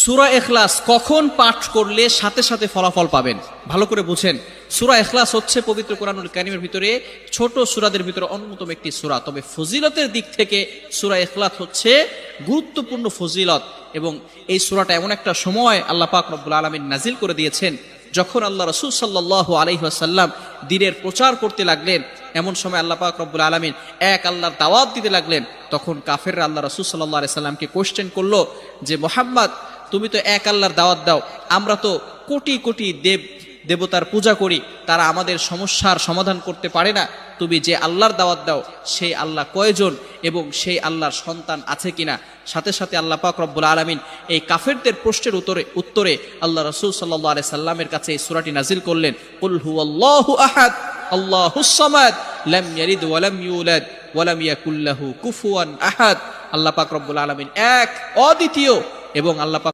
সূরা ইখলাস কখন পাঠ করলে সাথে সাথে ফলাফল পাবেন? ভালো করে বুঝেন। সূরা ইখলাস হচ্ছে পবিত্র কোরআনুল কারীমের ভিতরে ছোট সূরাদের ভিতরে অন্যতম একটি সূরা। তবে ফজিলতের দিক থেকে সূরা ইখলাস হচ্ছে গুরুত্বপূর্ণ ফজিলত, এবং এই সূরাটা এমন একটা সময় আল্লাহ পাক রব্বুল আলামিন নাজিল করে দিয়েছেন যখন আল্লাহ রাসূল সাল্লাল্লাহু আলাইহি ওয়াসাল্লাম দ্বীনের প্রচার করতে লাগলেন। এমন সময় আল্লাহ পাক রব্বুল আলামিন এক আল্লাহর দাওয়াত দিতে লাগলেন। তখন কাফেররা আল্লাহ রাসূল সাল্লাল্লাহু আলাইহি সাল্লামকে কোশ্চেন করলো যে, মুহাম্মদ, তুমি তো এক আল্লাহর দাওয়াত দাও, আমরা তো কোটি কোটি দেবতার পূজা করি, তারা আমাদের সমস্যার সমাধান করতে পারে না। তুমি যে আল্লাহর দাওয়াত দাও সেই আল্লাহ কয়জন এবং সেই আল্লাহর সন্তান আছে কিনা? সাথে সাথে আল্লাহ পাক রব্বুল আলামিন এই কাফেরদের প্রশ্নের উত্তরে আল্লাহ রাসূল সাল্লাল্লাহু আলাইহি সাল্লামের কাছে এই সূরাটি নাজিল করলেন, কুল হুয়াল্লাহু আহাদ আল্লাহুস সামাদ লাম ইয়ালিদ ওয়া লাম ইউলাদ ওয়া লাম ইয়াকুল লাহু কুফুয়ান আহাদ। আল্লাহ পাক রব্বুল আলামিন এক, অদ্বিতীয়, এবং আল্লাহ পাক